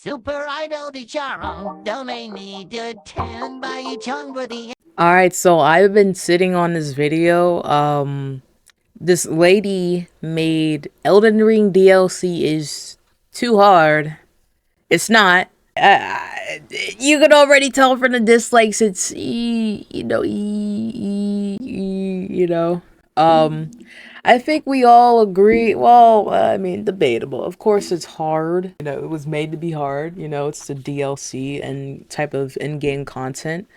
Super Idol di Charo, donate to attend by Chung for the. Alright, so I've been sitting on this video. This lady made Elden Ring DLC is too hard. It's not. You can already tell from the dislikes. It's you know. Um, I think we all agree. Well, I mean, debatable. Of course, it's hard. It was made to be hard. It's the DLC and type of in-game content.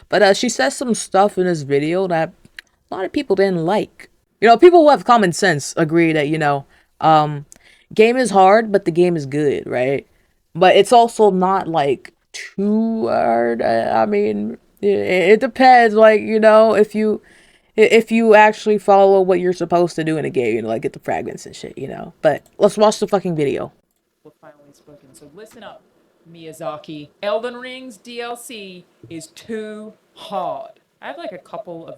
But she says some stuff in this video that a lot of people didn't like. People who have common sense agree that um, game is hard, but the game is good, right? But it's also not like too hard. I mean, it depends. Like if you actually follow what you're supposed to do in a game, like get the fragments and shit. But let's watch the fucking video. Finally spoken. So listen up, Miyazaki. Elden Ring's DLC is too hard. I have like a couple of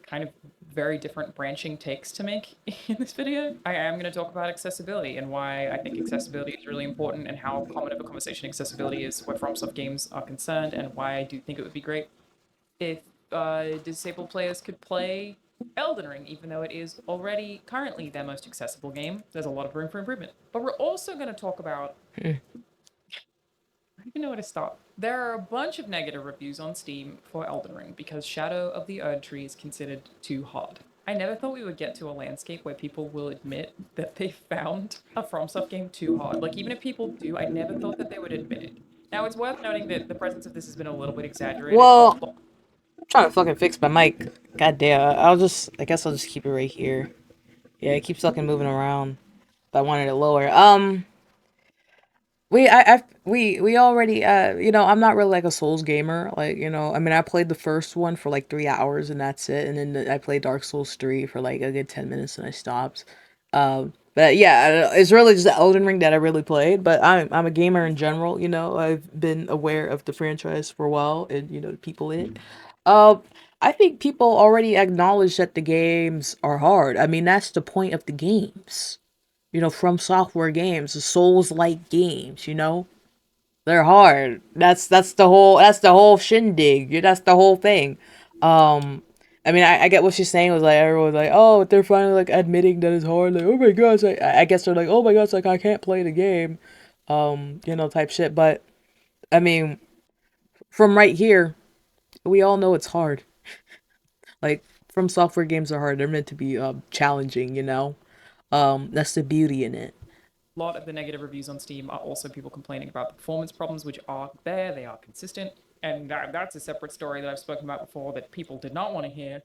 kind of very different branching takes to make in this video. I am going to talk about accessibility and why I think accessibility is really important and how common of a conversation accessibility is where FromSoft games are concerned, and why I do think it would be great if disabled players could play Elden Ring, even though it is already currently their most accessible game. There's a lot of room for improvement. But we're also going to talk about. I don't even know where to start. There are a bunch of negative reviews on Steam for Elden Ring because Shadow of the Erdtree is considered too hard. I never thought we would get to a landscape where people will admit that they found a FromSoft game too hard. Like, even if people do, I never thought that they would admit it. Now, it's worth noting that the presence of this has been a little bit exaggerated. Well, I'm trying to fucking fix my mic. God damn. I guess I'll just keep it right here. Yeah, it keeps fucking moving around. But I wanted it lower. We already I'm not really like a Souls gamer. Like, I mean, I played the first one for like 3 hours and that's it. And then I played Dark Souls 3 for like a good 10 minutes and I stopped. But yeah, it's really just the Elden Ring that I really played. But I'm a gamer in general. I've been aware of the franchise for a while and the people in it. Uh, I think people already acknowledge that the games are hard. I mean, that's the point of the games. From software games, the Souls-like games. They're hard. That's the whole shindig. That's the whole thing. Um, I mean, I get what she's saying. Was like everyone's like, oh, they're finally like admitting that it's hard. Like, oh my gosh, I guess they're like, oh my gosh, like I can't play the game, type shit. But I mean, from right here, we all know it's hard. Like, from software games are hard. They're meant to be challenging. That's the beauty in it. A lot of the negative reviews on Steam are also people complaining about the performance problems, which are there, they are consistent. And that's a separate story that I've spoken about before that people did not want to hear,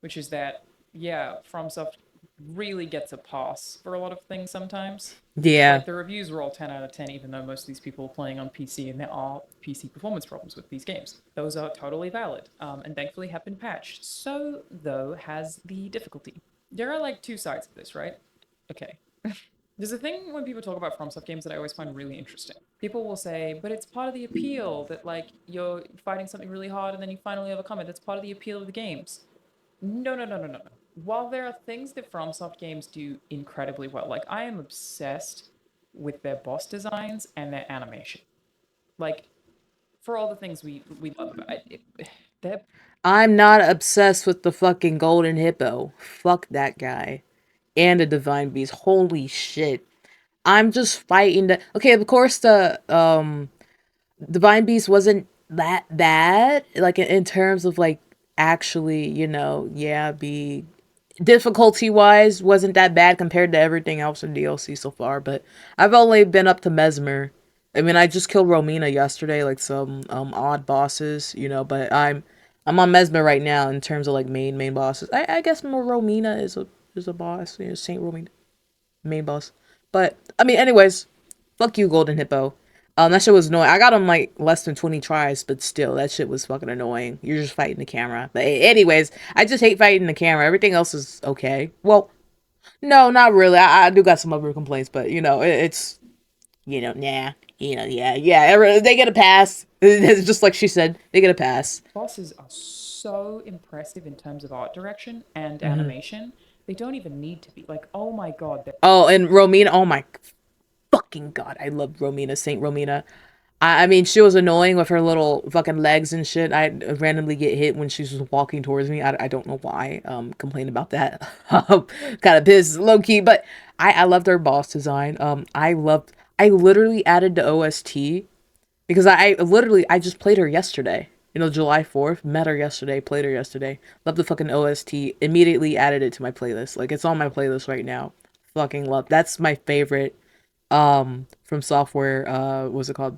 which is that, yeah, FromSoft really gets a pass for a lot of things sometimes. Yeah. Like, the reviews were all 10 out of 10, even though most of these people are playing on PC and there are PC performance problems with these games. Those are totally valid, and thankfully have been patched. So, though, has the difficulty. There are like two sides of this, right? Okay. There's a thing when people talk about FromSoft games that I always find really interesting. People will say, but it's part of the appeal that, like, you're fighting something really hard and then you finally overcome it. That's part of the appeal of the games. No, no, no, no, no, no. While there are things that FromSoft games do incredibly well, like, I am obsessed with their boss designs and their animation. Like, for all the things we love about it, they're I'm not obsessed with the fucking golden hippo. Fuck that guy. And the divine beast. Holy shit. I'm just fighting the okay, of course the divine beast wasn't that bad. Like in terms of like actually, yeah, be difficulty wise wasn't that bad compared to everything else in DLC so far, but I've only been up to mesmer. I mean, I just killed Romina yesterday, like some odd bosses, but I'm on mesmer right now in terms of like main bosses. I guess more Romina is a boss, Saint Romina main boss. But I mean, anyways, fuck you, Golden Hippo. That shit was annoying. I got him like less than 20 tries, but still, that shit was fucking annoying. You're just fighting the camera. But anyways, I just hate fighting the camera. Everything else is okay. Well, no, not really. I do got some other complaints, but it's nah, yeah. They get a pass. It's just like she said, they get a pass. bosses are so impressive in terms of art direction and Hmm. animation. They don't even need to be. Like, oh my god, Oh, and Romina. Oh my. fucking god, I loved Romina, Saint Romina. I mean, she was annoying with her little fucking legs and shit. I randomly get hit when she was walking towards me. I don't know why. Complain about that. Kind of pissed, low key, but I loved her boss design. I literally added the OST because I just played her yesterday. You know, July 4th, met her yesterday, played her yesterday. Loved the fucking OST. Immediately added it to my playlist. Like, it's on my playlist right now. Fucking love. That's my favorite from software. What's it called?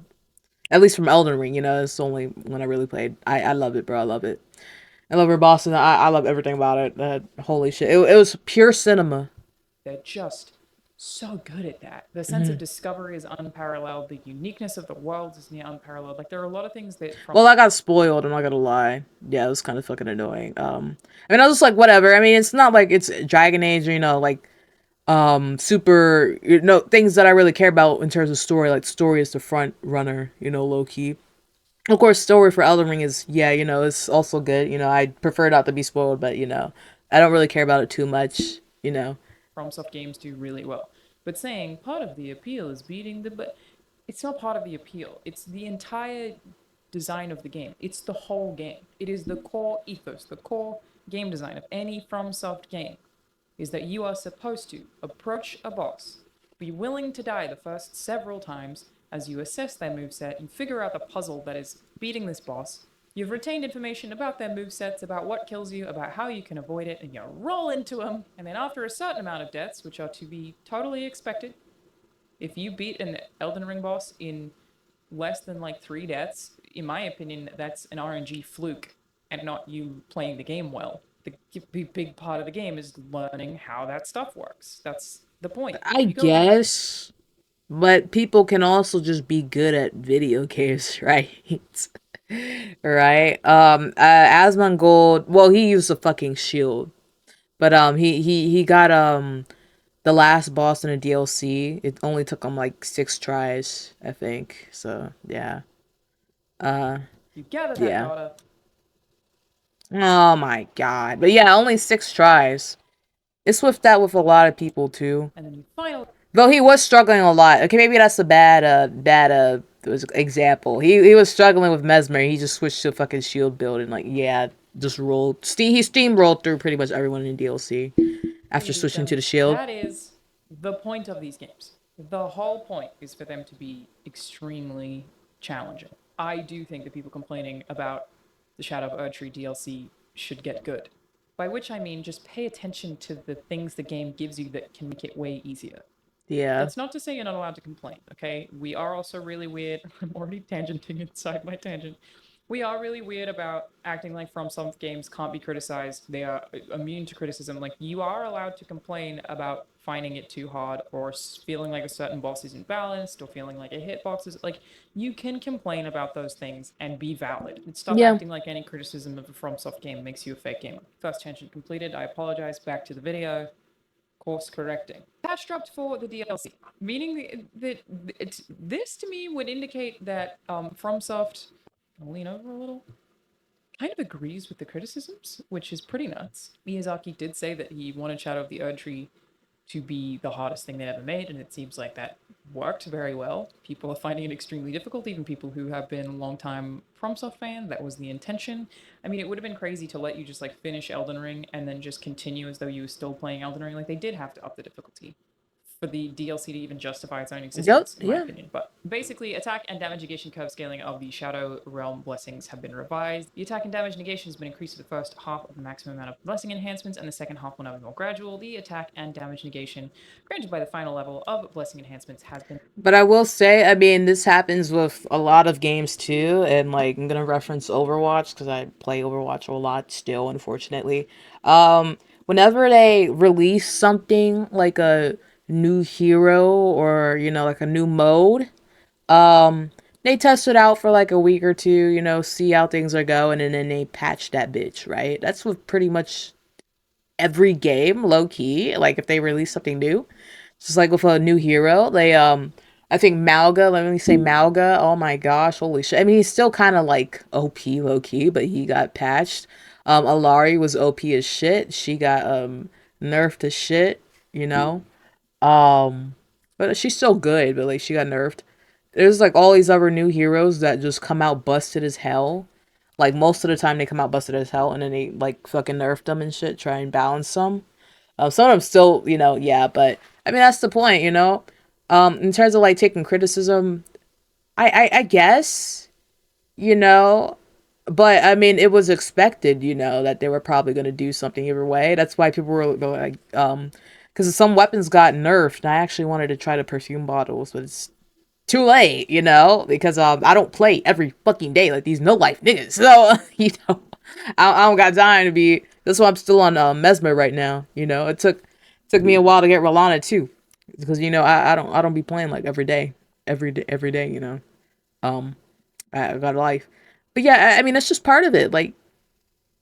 At least from Elden Ring, you know, it's the only one I really played. I love it, bro. I love it. I love her boss, and I love everything about it. Holy shit. It was pure cinema. They're just so good at that. The sense of discovery is unparalleled. The uniqueness of the worlds is near unparalleled. Like there are a lot of things that from Well, I got spoiled, I'm not gonna lie. Yeah, it was kind of fucking annoying. I mean, I was just like, whatever. I mean, it's not like it's Dragon Age, or, you know, like, super, you know, things that I really care about in terms of story. Like, story is the front runner, you know, low key. Of course, story for Elden Ring is, yeah, you know, it's also good. You know, I prefer not to be spoiled, but, you know, I don't really care about it too much, you know. FromSoft games do really well. But saying part of the appeal is beating the, but it's not part of the appeal. It's the entire design of the game. It's the whole game. It is the core ethos, the core game design of any FromSoft game. Is that you are supposed to approach a boss, be willing to die the first several times as you assess their moveset, you figure out the puzzle that is beating this boss. You've retained information about their movesets, about what kills you, about how you can avoid it, and you roll into them. And then after a certain amount of deaths, which are to be totally expected, if you beat an Elden Ring boss in less than like 3 deaths, in my opinion, that's an RNG fluke and not you playing the game well. The big part of the game is learning how that stuff works. That's the point. I You go guess, but people can also just be good at video games, right? Right? Asmongold, well, he used a fucking shield, but he got the last boss in a DLC. It only took him like 6 tries, I think. So yeah, uh, you gather that yeah. data, Oh my god, but yeah, only 6 tries. It's with that with a lot of people too. and then you finally Though he was struggling a lot. Okay, maybe that's a example. He was struggling with mesmer. He just switched to fucking shield build and like, yeah, just rolled. He steamrolled through pretty much everyone in DLC after beat switching them. to the shield. That is the point of these games. The whole point is for them to be extremely challenging. I do think that people complaining about the Shadow of Erdtree DLC should get good. By which I mean just pay attention to the things the game gives you that can make it way easier. Yeah. That's not to say you're not allowed to complain, okay? We are also really weird. I'm already tangenting inside my tangent. We are really weird about acting like From some games can't be criticized. They are immune to criticism. Like, you are allowed to complain about finding it too hard or feeling like a certain boss isn't balanced or feeling like a hitbox is. Like, you can complain about those things and be valid. And stop Yeah. acting like any criticism of a FromSoft game makes you a fake gamer. First tangent completed. I apologize. Back to the video. Course correcting. Patch dropped for the DLC, meaning that this to me would indicate that FromSoft, I'll lean over a little, kind of agrees with the criticisms, which is pretty nuts. Miyazaki did say that he wanted Shadow of the Erdtree to be the hardest thing they ever made, and it seems like that worked very well. People are finding it extremely difficult, even people who have been long-time FromSoft fans. That was the intention. I mean, it would have been crazy to let you just like finish Elden Ring and then just continue as though you were still playing Elden Ring. Like they did have to up the difficulty for the DLC to even justify its own Yep. existence, in my Yeah. opinion. But basically, attack and damage negation curve scaling of the Shadow Realm blessings have been revised. The attack and damage negation has been increased to the first half of the maximum amount of blessing enhancements, and the second half will now be more gradual. The attack and damage negation granted by the final level of blessing enhancements has been. But I will say, I mean, this happens with a lot of games too, and like I'm gonna reference Overwatch because I play Overwatch a lot still, unfortunately. Whenever they release something like a new hero or you know like a new mode, they test it out for like a week or two, you know, see how things are going, and then they patch that bitch, right? That's with pretty much every game, low key. Like if they release something new, just like with a new hero, they I think Malga, let me say Malga, oh my gosh, holy shit. I mean he's still kinda like OP low key, but he got patched. Alari was OP as shit. She got nerfed to shit, you know. Um But she's still good, but like she got nerfed. There's like all these other new heroes that just come out busted as hell. Like most of the time they come out busted as hell and then they like fucking nerf them and shit, try and balance them. Some of them still, yeah, but I mean that's the point, in terms of like taking criticism, I guess, you know, but I mean it was expected, that they were probably gonna do something either way. That's why people were like, because some weapons got nerfed, and I actually wanted to try the perfume bottles, but it's too late, because I don't play every fucking day like these no life niggas. So I don't got time to be. That's why I'm still on mesmer right now. It took me a while to get Rolana too, because I don't be playing like every day. I got a life, but yeah, I mean that's just part of it. Like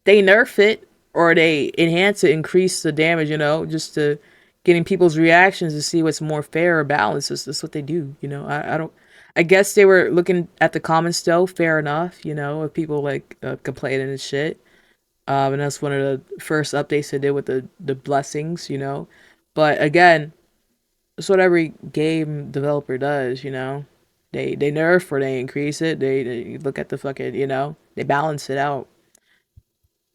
they nerf it or they enhance it, increase the damage, just to getting people's reactions to see what's more fair or balanced. That's what they do, I don't. I guess they were looking at the comments though. Fair enough, of people like complaining and shit. And that's one of the first updates they did with the blessings, But again, it's what every game developer does, They nerf or they increase it. They look at the fucking, they balance it out.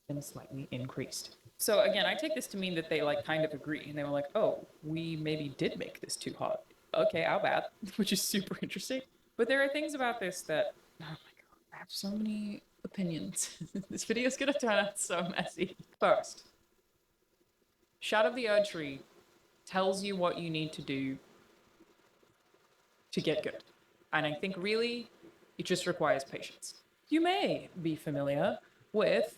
And slightly increased. So again, I take this to mean that they like kind of agree, and they were like, "Oh, we maybe did make this too hot." Okay, how bad? Which is super interesting. But there are things about this that, oh my god, I have so many opinions. This video is gonna turn out so messy. First, Shadow of the Erdtree tells you what you need to do to get good, and I think really, it just requires patience. You may be familiar with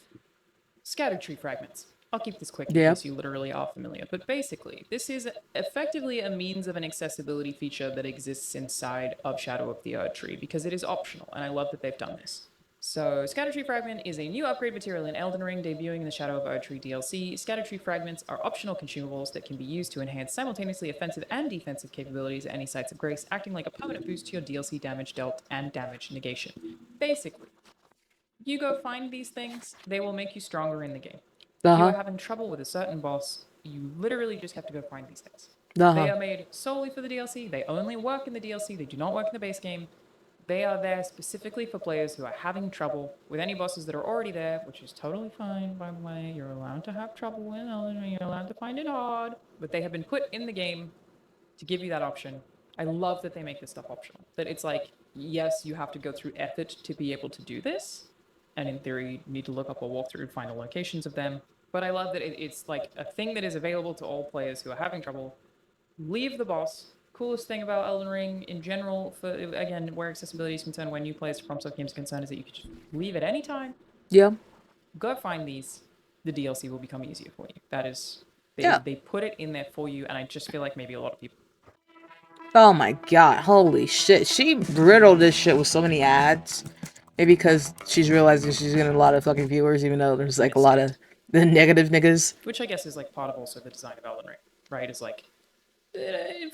Scadutree fragments. I'll keep this quick in Yeah. case you literally are familiar. But basically, this is effectively a means of an accessibility feature that exists inside of Shadow of the Erdtree because it is optional, and I love that they've done this. So, Scadutree Fragment is a new upgrade material in Elden Ring, debuting in the Shadow of Erdtree DLC. Scadutree Fragments are optional consumables that can be used to enhance simultaneously offensive and defensive capabilities at any sites of grace, acting like a permanent boost to your DLC damage dealt and damage negation. Basically, you go find these things, they will make you stronger in the game. If you are having trouble with a certain boss, you literally just have to go find these things. They are made solely for the DLC. They only work in the DLC. They do not work in the base game. They are there specifically for players who are having trouble with any bosses that are already there, which is totally fine, by the way. You're allowed to have trouble with Elden Ring. You're allowed to find it hard. But they have been put in the game to give you that option. I love that they make this stuff optional. That it's like, yes, you have to go through effort to be able to do this, and in theory, you need to look up a walkthrough and find the locations of them. But I love that it's like a thing that is available to all players who are having trouble. Leave the boss. Coolest thing about Elden Ring in general, for again, where accessibility is concerned, when new players from some games are concerned, is that you can just leave at any time. Yeah. Go find these. The DLC will become easier for you. That is, Yeah. they put it in there for you, and I just feel like maybe a lot of people. Oh my god, holy shit. She riddled this shit with so many ads. Maybe because she's realizing she's getting a lot of fucking viewers, even though there's like a lot of the negative niggas. Which I guess is like part of also the design of Elden Ring, right? Is like,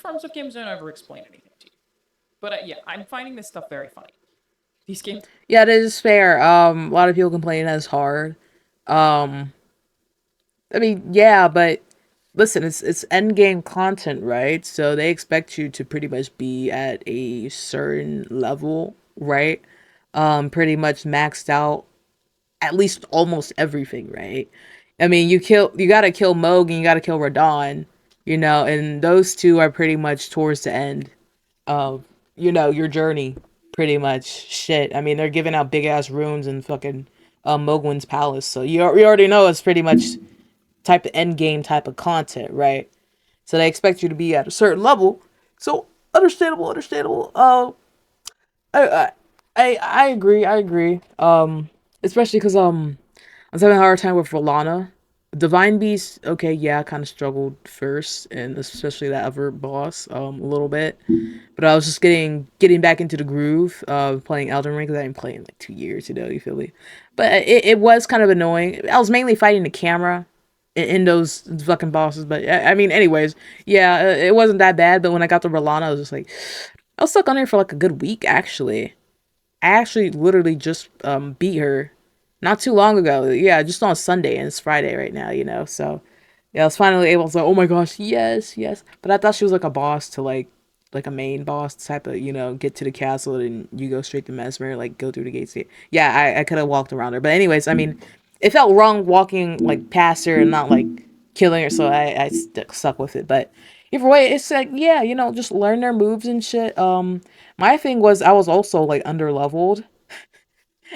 forms of games don't ever explain anything to you. But yeah, I'm finding this stuff very funny. These games. Yeah, that is fair. A lot of people complain that it's hard. I mean, yeah, but listen, it's end game content, right? So they expect you to pretty much be at a certain level, right? Pretty much maxed out at least almost everything, right? I mean, you gotta kill mohg and you gotta kill radahn, and those two are pretty much towards the end of, your journey, pretty much. Shit. I mean, they're giving out big ass runes in fucking Mogwin's palace, so you already know it's pretty much type of end game type of content, right? So they expect you to be at a certain level. So understandable. I I agree. Especially because I was having a hard time with Alanah. Divine Beast, okay, yeah, I kind of struggled first, and especially that other boss, a little bit. But I was just getting back into the groove of playing Elden Ring, because I didn't play in like 2 years, you feel me? But it was kind of annoying. I was mainly fighting the camera in those fucking bosses, but I mean, anyways, yeah, it wasn't that bad. But when I got to Rolana, I was just like, I was stuck on there for like a good week, actually. I actually literally just beat her not too long ago. Yeah, just on Sunday, and it's Friday right now, So yeah, I was finally able to. Oh my gosh, yes. But I thought she was like a boss to like like a main boss type of, you know, get to the castle and you go straight to Mesmer, like go through the gates. Yeah, I could have walked around her. But anyways, I mean, it felt wrong walking like past her and not like killing her, so I stuck with it. But either way, it's like, yeah, you know, just learn their moves and shit. My thing was I was also like under leveled.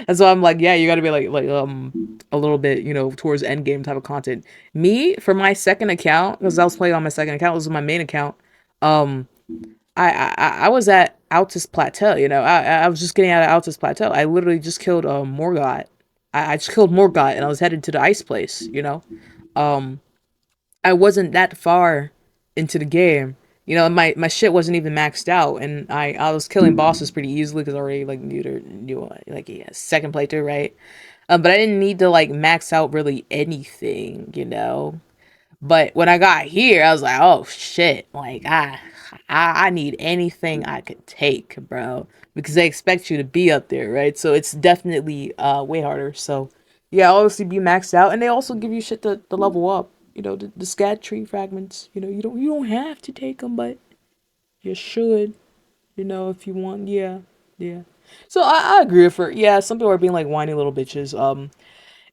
And so I'm like, yeah, you gotta be like a little bit, you know, towards end game type of content. Me, for my second account, because I was playing on my second account, this was my main account. Um, I was at Altus Plateau, you know. I was just getting out of Altus Plateau. I literally just killed Morgott. I just killed Morgott and I was headed to the ice place, you know. Um, I wasn't that far into the game. You know, my shit wasn't even maxed out, and I was killing bosses pretty easily because I already like knew like, yeah, second playthrough, right? But I didn't need to like max out really anything, you know. But when I got here, I was like, oh shit, like I need anything I could take, bro, because they expect you to be up there, right? So it's definitely way harder. So yeah, obviously be maxed out, and they also give you shit to level up. You know, the Scadutree fragments. You know, you don't have to take them, but you should. You know, if you want. Yeah, yeah. So I agree with her. Yeah, some people are being like whiny little bitches.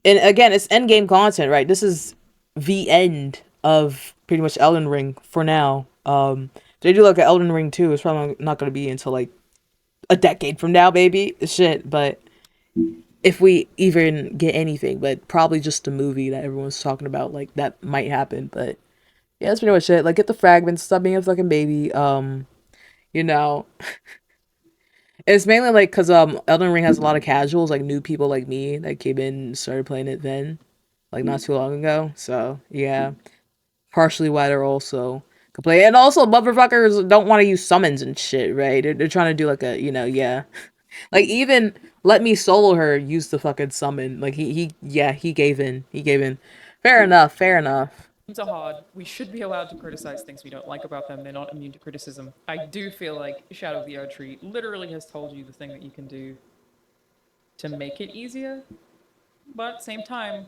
And again, it's end game content, right? This is the end of pretty much Elden Ring for now. They do like an Elden Ring 2. It's probably not going to be until like a decade from now, baby. Shit, but if we even get anything, but probably just the movie that everyone's talking about, like that might happen. But yeah, that's pretty much it. Like, get the fragments, stop being a fucking baby. You know, it's mainly like because Elden Ring has a lot of casuals, like new people like me that came in and started playing it then, like not too long ago. So yeah, partially why they're also complaining. And also, motherfuckers don't want to use summons and shit, right? They're trying to do like a, you know, yeah. Like, even let me solo her use the fucking summon. Like, he gave in. He gave in. Fair enough, fair enough. Are hard. We should be allowed to criticize things we don't like about them. They're not immune to criticism. I do feel like Shadow of the Erdtree literally has told you the thing that you can do to make it easier, but at the same time,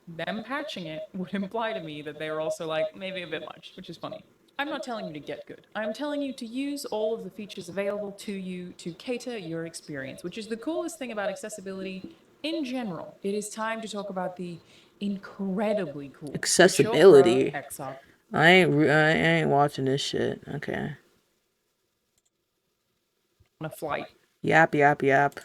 them patching it would imply to me that they're also like maybe a bit much, which is funny. I'm not telling you to get good. I'm telling you to use all of the features available to you to cater your experience, which is the coolest thing about accessibility in general. It is time to talk about the incredibly cool Accessibility. XR I ain't watching this shit. Okay. on a flight. Yap, yap, yap.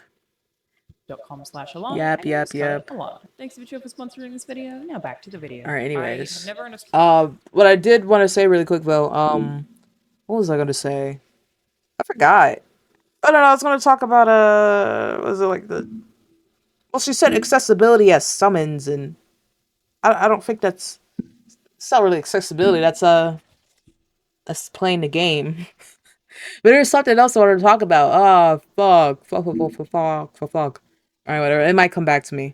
.com/Alanah. Yap, yap, yap. Alanah. Thanks Vitro for sponsoring this video. Now back to the video. Alright, anyways. I have never understood. What I did want to say really quick though, what was I gonna say? I forgot. I don't know, I was gonna talk about, was it like the... Well, she said accessibility as summons, and I don't think that's... It's not really accessibility, that's playing the game. But there's something else I wanted to talk about. Fuck. Alright, whatever. It might come back to me.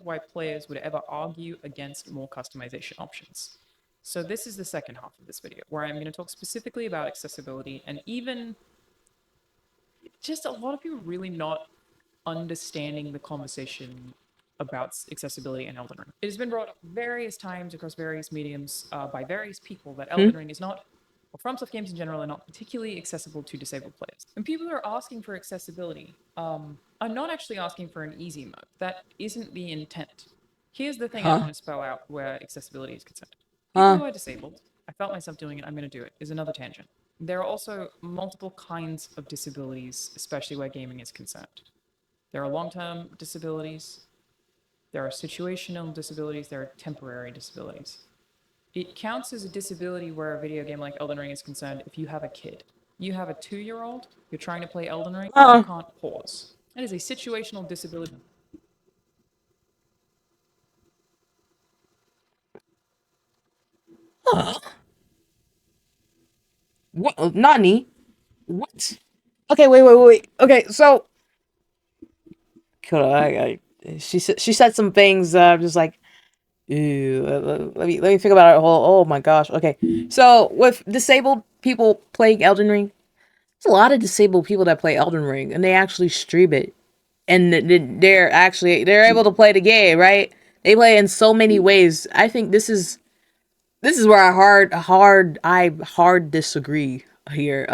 Why players would ever argue against more customization options. So this is the second half of this video, where I'm going to talk specifically about accessibility, and even just a lot of people really not understanding the conversation about accessibility in Elden Ring. It has been brought up various times across various mediums by various people that Elden Ring is not, or FromSoft games in general, are not particularly accessible to disabled players. And people who are asking for accessibility are not actually asking for an easy mode. That isn't the intent. Here's the thing I want to spell out where accessibility is concerned. People who are disabled, I felt myself doing it, I'm going to do it, is another tangent. There are also multiple kinds of disabilities, especially where gaming is concerned. There are long-term disabilities, there are situational disabilities, there are temporary disabilities. It counts as a disability where a video game like Elden Ring is concerned if you have a kid. You have a 2-year-old, you're trying to play Elden Ring, you can't pause. That is a situational disability. What? Nani? What? Okay, wait. Okay, so... She said some things, just like... Ew, let me think about it. Oh my gosh. Okay, so with disabled people playing Elden Ring, there's a lot of disabled people that play Elden Ring, and they actually stream it, and they're able to play the game, right? They play in so many ways. I think this is where I hard disagree. here.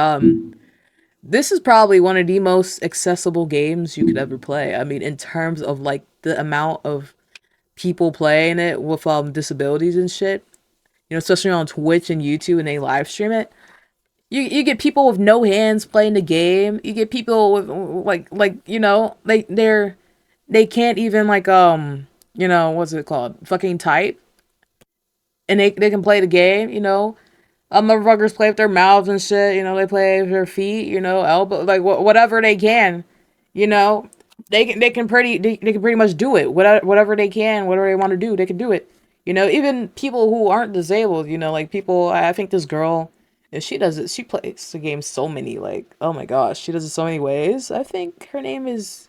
This is probably one of the most accessible games you could ever play. I mean, in terms of like the amount of people playing it with disabilities and shit. You know, especially on Twitch and YouTube, and they live stream it. You get people with no hands playing the game. You get people with like you know they can't even like you know what's it called, fucking type, and they can play the game. You know, motherfuckers play with their mouths and shit. You know, they play with their feet. You know, elbow, like whatever they can. You know, they can pretty much do it. Whatever they can, whatever they want to do, they can do it. You know, even people who aren't disabled. You know, like people. I think this girl, and she does it. She plays the game so many. Like, oh my gosh, she does it so many ways. I think her name is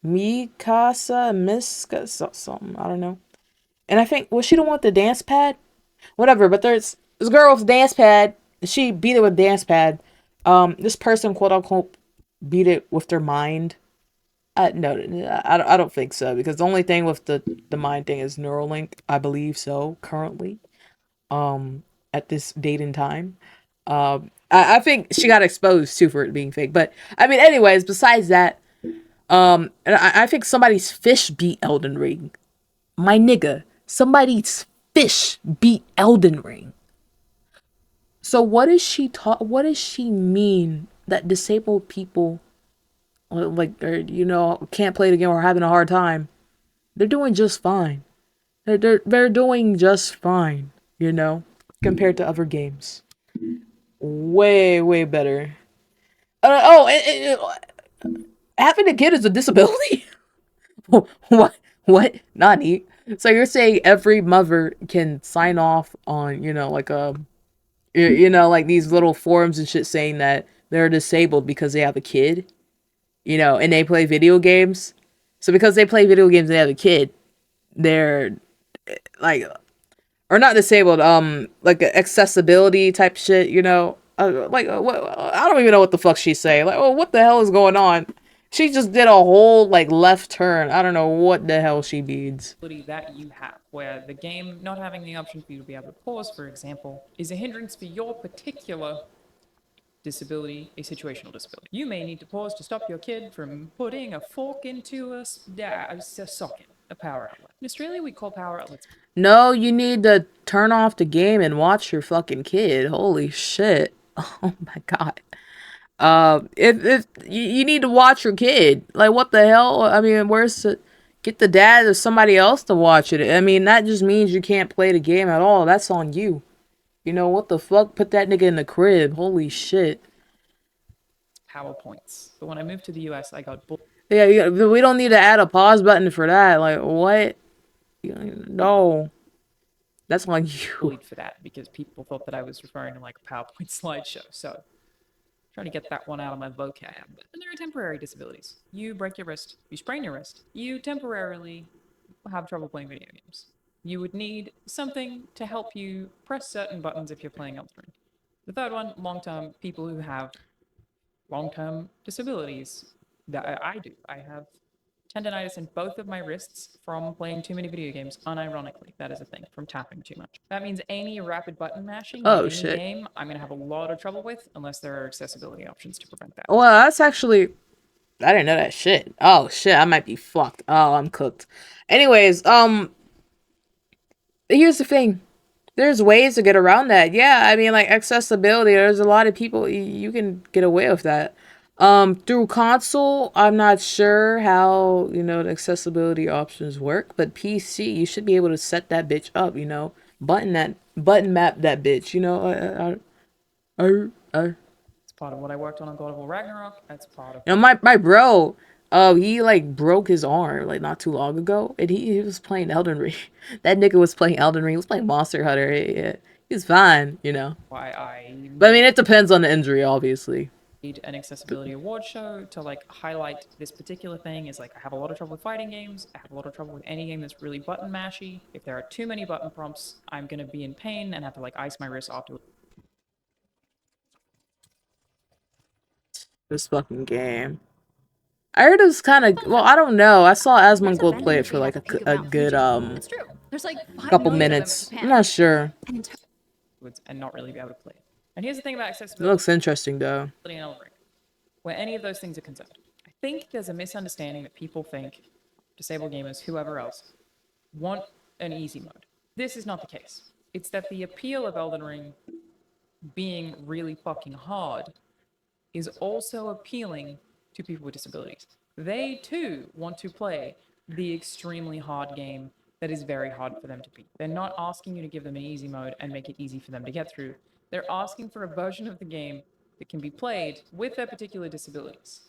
Mikasa Miska something. I don't know. And I think was she the one with the dance pad? Whatever, but there's this girl with a dance pad. She beat it with dance pad. This person, quote unquote, beat it with their mind. No, I don't think so, because the only thing with the mind thing is Neuralink. I believe so currently. At this date and time. I think she got exposed too for it being fake. But I mean, anyways, besides that, and I think somebody's fish beat Elden Ring. My nigga, somebody's fish beat Elden Ring. So what is she taught? What does she mean that disabled people, like, you know, can't play the game or having a hard time? They're doing just fine. They're doing just fine. You know, compared to other games, way better. Having a kid is a disability. What? What? Not neat. So you're saying every mother can sign off on, you know, like you know, like these little forums and shit saying that they're disabled because they have a kid, you know, and they play video games. So because they play video games and they have a kid, they're like, or not disabled, like accessibility type shit, you know. What, I don't even know what the fuck she's saying. Like, oh, what the hell is going on? She just did a whole like left turn. I don't know what the hell she means. That you have, where the game not having the option for you to be able to pause, for example, is a hindrance for your particular disability, a situational disability. You may need to pause to stop your kid from putting a fork into a socket, a power outlet. In Australia, we call power outlets. No, you need to turn off the game and watch your fucking kid. Holy shit. Oh my god. If you need to watch your kid, like what the hell? I mean, get the dad or somebody else to watch it. I mean, that just means you can't play the game at all. That's on you. You know what the fuck? Put that nigga in the crib. Holy shit. PowerPoints. But when I moved to the US, I got Yeah, we don't need to add a pause button for that. Like what? No. That's on you. bullied for that because people thought that I was referring to like a PowerPoint slideshow. So trying to get that one out of my vocab. And there are temporary disabilities. You break your wrist, you sprain your wrist, you temporarily have trouble playing video games. You would need something to help you press certain buttons if you're playing Elden Ring. The third one, long-term people who have long-term disabilities that I do. I have tendonitis in both of my wrists from playing too many video games. Unironically, that is a thing, from tapping too much. That means any rapid button mashing in any game, I'm going to have a lot of trouble with unless there are accessibility options to prevent that. Well, that's actually... I didn't know that shit. Oh, shit, I might be fucked. Oh, I'm cooked. Anyways, here's the thing. There's ways to get around that. Yeah, I mean, like, accessibility, there's a lot of people, you can get away with that. Through console, I'm not sure how, you know, the accessibility options work, but PC, you should be able to set that bitch up, you know, button map that bitch, you know, It's part of what I worked on God of War Ragnarok. That's part of... You know, my bro, he, like, broke his arm, like, not too long ago, and he was playing Elden Ring. That nigga was playing Elden Ring, he was playing Monster Hunter, yeah. He was fine, you know. Why I... But, I mean, it depends on the injury, obviously. An accessibility award show to like highlight this particular thing is like I have a lot of trouble with fighting games. I have a lot of trouble with any game that's really button mashy. If there are too many button prompts, I'm gonna be in pain and have to like ice my wrist afterwards. This fucking game. I heard it was kind of, well, I don't know. I saw Asmongold play it for like a good It's true. There's like couple minutes. I'm not sure. And not really be able to play it. And here's the thing about It accessibility looks interesting though. in Elden Ring, where any of those things are concerned. I think there's a misunderstanding that people think disabled gamers, whoever else, want an easy mode. This is not the case. It's that the appeal of Elden Ring being really fucking hard is also appealing to people with disabilities. They too want to play the extremely hard game that is very hard for them to beat. They're not asking you to give them an easy mode and make it easy for them to get through. They're asking for a version of the game that can be played with their particular disabilities.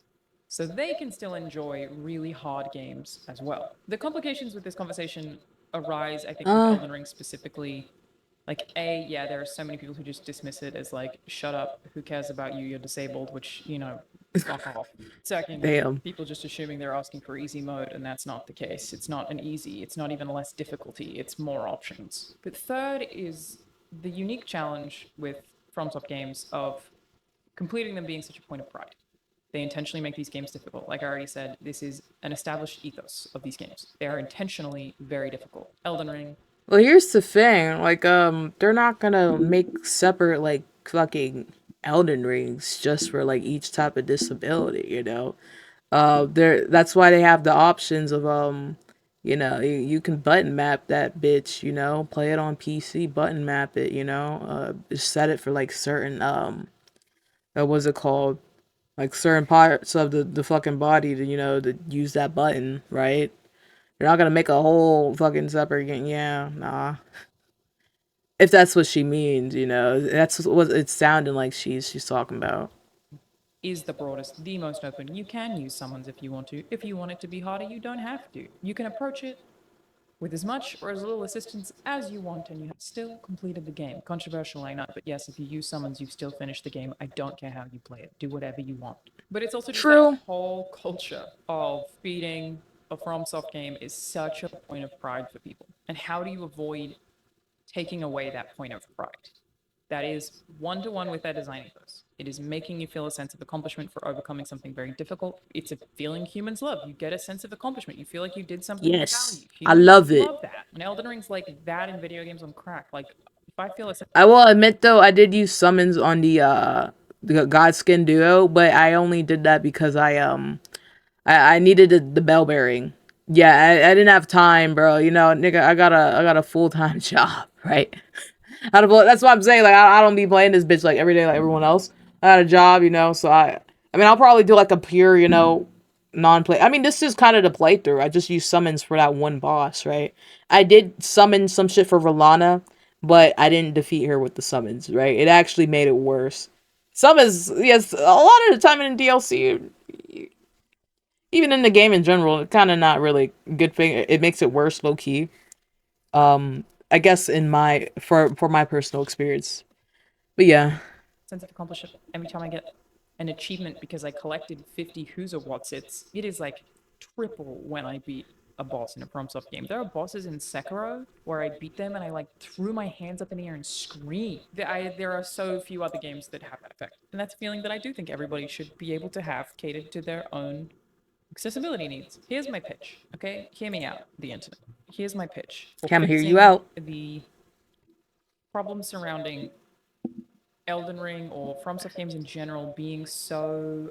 So they can still enjoy really hard games as well. The complications with this conversation arise, I think, with Uh, Elden Ring specifically. Like, yeah, there are so many people who just dismiss it as like, shut up, who cares about you, you're disabled, which, fuck off. Second, damn. people just assuming they're asking for easy mode, and that's not the case. It's not an easy, it's not even less difficulty, it's more options. But third is the unique challenge with FromSoft games of completing them being such a point of pride. They intentionally make these games difficult. Like I already said, this is an established ethos of these games. They are intentionally very difficult. Elden Ring. Well, here's the thing. Like, they're not gonna make separate like fucking Elden Rings just for like each type of disability. You know, there. That's why they have the options of you can button map that bitch. You know, play it on PC, button map it. You know, just set it for like certain what's it called? Like certain parts of the fucking body to to use that button, right? You're not gonna make a whole fucking separate game. Yeah, nah. If that's what she means, that's what it's sounding like she's talking about. Is the broadest, the most open. You can use summons if you want to. If you want it to be harder, you don't have to. You can approach it with as much or as little assistance as you want, and you have still completed the game. Controversial, I know, but yes, if you use summons, you've still finished the game. I don't care how you play it. Do whatever you want. But it's also just that True. whole culture of beating a FromSoft game is such a point of pride for people. And how do you avoid taking away that point of pride? That is one-to-one with their design ethos. It is making you feel a sense of accomplishment for overcoming something very difficult. It's a feeling humans love. You get a sense of accomplishment. You feel like you did something of Yes, value. I Humans love it. love that. And Elden Ring's like that in video games on crack. Like, if I feel a sense I will admit though, I did use summons on the Godskin duo, but I only did that because I needed the bell bearing. Yeah, I didn't have time, bro. You know, nigga, I got a full-time job, right? That's what I'm saying. Like, I don't be playing this bitch like every day like everyone else. I had a job, so I mean, I'll probably do like a pure, non-play. I mean, this is kind of the playthrough. I just used summons for that one boss, right? I did summon some shit for Alanah, but I didn't defeat her with the summons, right? It actually made it worse. Summons, yes, a lot of the time in DLC, even in the game in general, kind of not really a good thing. It makes it worse, low key. I guess in my for my personal experience. But yeah, of accomplishment every time I get an achievement because I collected 50 Who's it is like triple when I beat a boss in a FromSoft game. There are bosses in Sekiro where I beat them and I like threw my hands up in the air and screamed. There are so few other games that have that effect. And that's a feeling that I do think everybody should be able to have catered to their own accessibility needs. Here's my pitch, okay? Hear me out, the internet. Here's my pitch for can I hear you fixing out? the problem surrounding Elden Ring or FromSoft games in general being so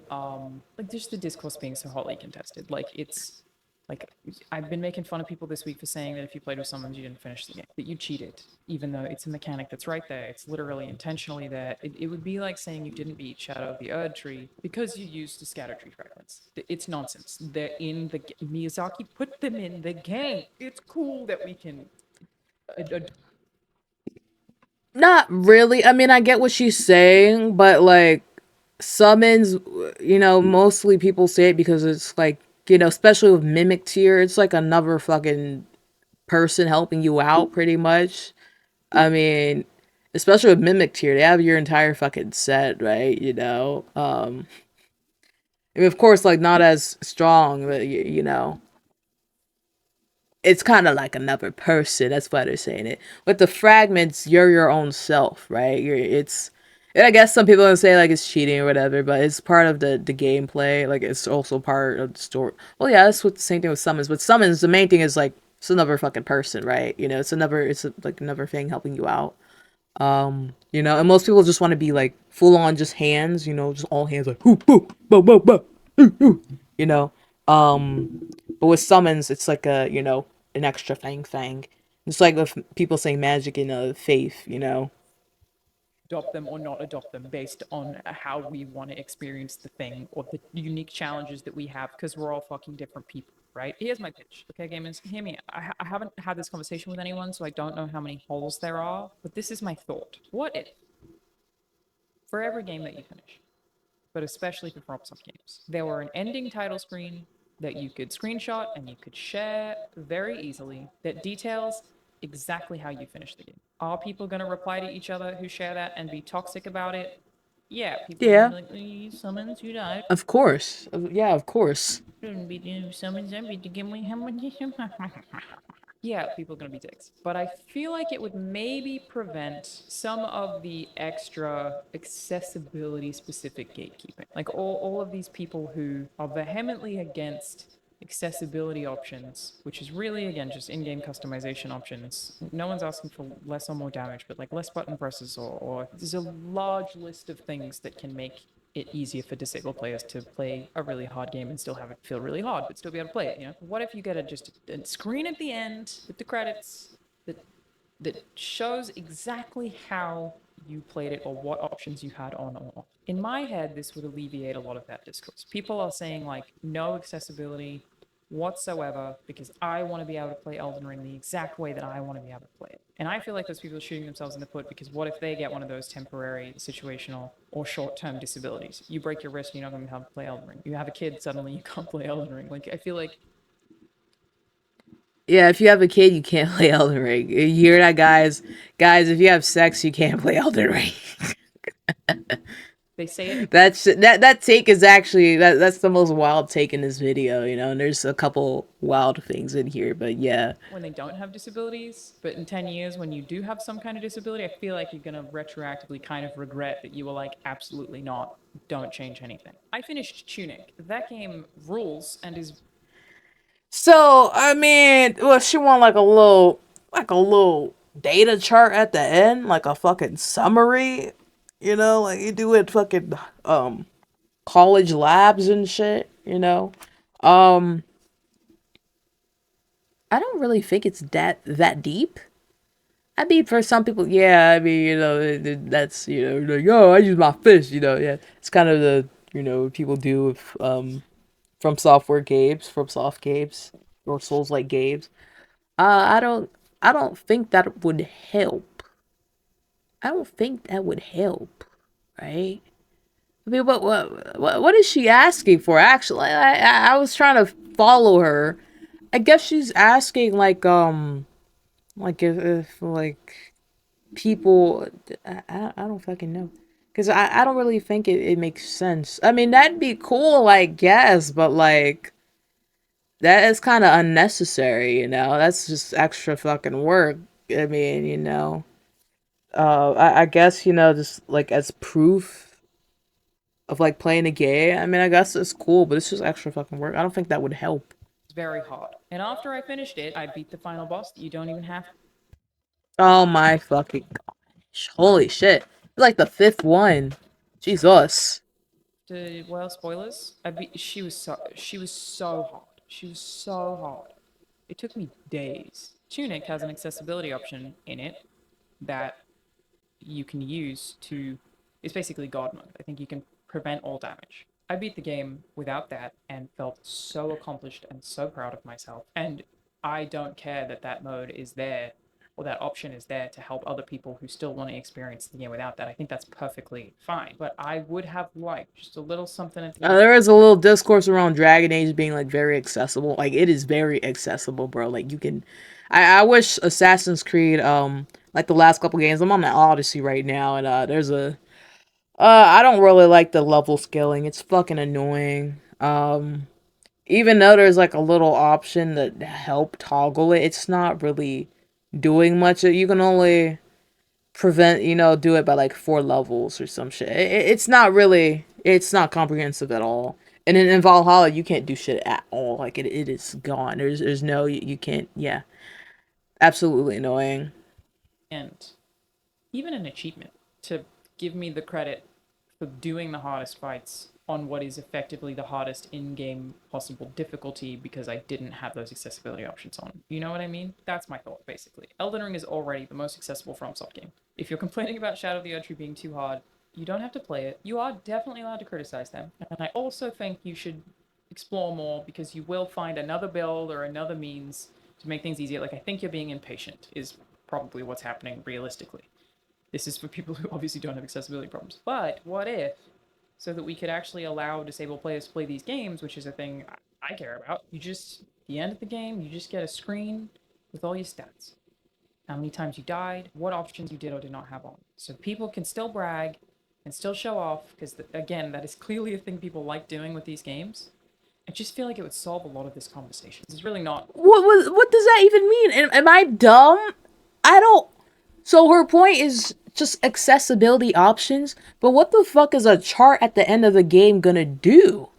like just the discourse being so hotly contested. Like it's like I've been making fun of people this week for saying that if you played with someone you didn't finish the game, that you cheated, even though it's a mechanic that's right there. It's literally intentionally there. It would be like saying you didn't beat Shadow of the Erdtree because you used the Scadutree fragments. It's nonsense. They're in the Miyazaki put them in the game. It's cool that we can Not really. I mean, I get what she's saying, but like summons, mostly people say it because it's like, especially with mimic tier, it's like another fucking person helping you out pretty much. I mean, especially with mimic tier, they have your entire fucking set, right? I mean, of course, like not as strong, but it's kind of like another person. That's why they're saying it. With the fragments, you're your own self, right? And I guess some people gonna say like it's cheating or whatever, but it's part of the gameplay. Like it's also part of the story. Well, yeah, that's what the same thing with summons. With summons, the main thing is like it's another fucking person, right? It's like another thing helping you out. You know, and most people just want to be like full on just hands, you know, just all hands like hoo hoo bo bo bo hoo, hoo, you know. But with summons it's like a, you know, an extra thing. It's like with people saying magic in faith, you know. Adopt them or not adopt them based on how we want to experience the thing or the unique challenges that we have because we're all fucking different people, right? Here's my pitch. Okay, gamers, hear me. I haven't had this conversation with anyone, so I don't know how many holes there are, but this is my thought. What if, for every game that you finish, but especially for FromSoft games, there were an ending title screen that you could screenshot and you could share very easily that details exactly how you finish the game. Are people going to reply to each other who share that and be toxic about it? Yeah, people are going to Yeah, be like, "You summons, you died. of course. Yeah, of course. Shouldn't be doing summons, I beat the game. Yeah, people are going to be dicks. But I feel like it would maybe prevent some of the extra accessibility specific gatekeeping. Like all of these people who are vehemently against accessibility options, which is really, again, just in game customization options. No one's asking for less or more damage, but like less button presses, or there's a large list of things that can make it easier for disabled players to play a really hard game and still have it feel really hard, but still be able to play it. You know, what if you get a screen at the end with the credits that shows exactly how you played it or what options you had on or off? In my head, this would alleviate a lot of that discourse. People are saying like no accessibility whatsoever because I want to be able to play Elden Ring the exact way that I want to be able to play it. And I feel like those people are shooting themselves in the foot because what if they get one of those temporary, situational, or short-term disabilities? You break your wrist, you're not going to be able to play Elden Ring. You have a kid, suddenly you can't play Elden Ring. Like I feel like Yeah, if you have a kid, you can't play Elden Ring. You hear that, guys? Guys, if you have sex, you can't play Elden Ring. they say it That take is actually that's the most wild take in this video, you know. And there's a couple wild things in here, but yeah. when they don't have disabilities, but in 10 years, when you do have some kind of disability, I feel like you're going to retroactively kind of regret that you were like, absolutely not, don't change anything. I finished Tunic. That game rules and is So I mean, well, she want like a little data chart at the end, like a fucking summary, you know, like you do it fucking college labs and shit, you know. Um, I don't really think it's that deep. I mean, for some people, yeah. I mean, you know, that's, you know, like, oh, I use my fist, you know. Yeah, it's kind of the, you know, what people do with from software games, from soft games, or Souls like games. I don't think that would help. I don't think that would help, right? I mean, what is she asking for? Actually, I was trying to follow her. I guess she's asking like if like people, I don't fucking know, because I don't really think it makes sense. I mean, that'd be cool, I guess, but like that is kind of unnecessary, you know. That's just extra fucking work. I mean, you know. I guess, you know, just like as proof of like playing a game. I mean, I guess it's cool, but it's just extra fucking work. I don't think that would help. very hard. And after I finished it, I beat the final boss. You don't even have Oh my fucking gosh. Holy shit. It's like the fifth one. Jesus. to, well, spoilers. She was so hard. She was so hard. It took me days. Tunic has an accessibility option in it that you can use to, it's basically god mode. I think you can prevent all damage. I beat the game without that and felt so accomplished and so proud of myself. And I don't care that that mode is there or that option is there to help other people who still want to experience the game without that. I think that's perfectly fine. But I would have liked just a little something at the end. There is a little discourse around Dragon Age being like very accessible. Like it is very accessible, bro. Like you can, I wish Assassin's Creed, like the last couple games. I'm on the Odyssey right now, and there's a, I don't really like the level scaling. It's fucking annoying. Even though there's like a little option that help toggle it, it's not really doing much. You can only prevent, you know, do it by like 4 levels or some shit. It's not really, it's not comprehensive at all. And in Valhalla, you can't do shit at all. Like it is gone. There's no, you can't. Yeah, absolutely annoying. End. even an achievement to give me the credit for doing the hardest fights on what is effectively the hardest in-game possible difficulty because I didn't have those accessibility options on. You know what I mean? That's my thought, basically. Elden Ring is already the most accessible FromSoft game. If you're complaining about Shadow of the Erdtree being too hard, you don't have to play it. You are definitely allowed to criticize them. And I also think you should explore more because you will find another build or another means to make things easier. Like, I think you're being impatient is probably what's happening realistically. This is for people who obviously don't have accessibility problems. But what if, so that we could actually allow disabled players to play these games, which is a thing I care about, you just, at the end of the game, you just get a screen with all your stats. How many times you died, what options you did or did not have on. So people can still brag and still show off, because again, that is clearly a thing people like doing with these games. I just feel like it would solve a lot of this conversation. It's really not. What does that even mean? Am I dumb? I don't. So her point is just accessibility options, but what the fuck is a chart at the end of the game gonna do?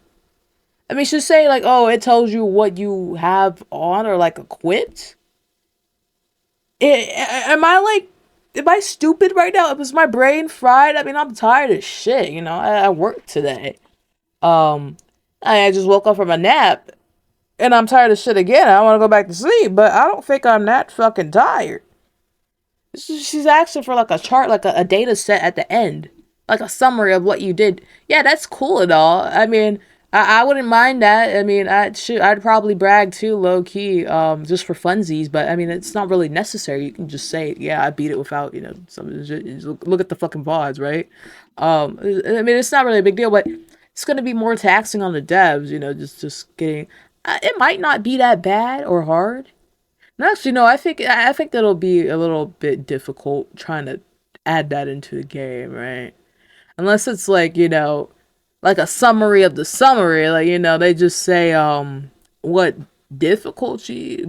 I mean, she'll say like, oh, it tells you what you have on or like equipped. Am I stupid right now? Is my brain fried? I mean, I'm tired as shit. You know, I worked today. Um, I just woke up from a nap, and I'm tired of shit again. I want to go back to sleep, but I don't think I'm that fucking tired. She's asking for like a chart, like a data set at the end, like a summary of what you did. Yeah, that's cool and all. I mean, I wouldn't mind that. I mean, I'd probably brag too, low key, just for funsies. But I mean, it's not really necessary. You can just say, yeah, I beat it without, some look at the fucking VODs, right? I mean, it's not really a big deal, but it's gonna be more taxing on the devs, just getting. It might not be that bad or hard. No, actually, no. I think that'll be a little bit difficult trying to add that into the game, right? Unless it's like like a summary of the summary, like they just say what difficulty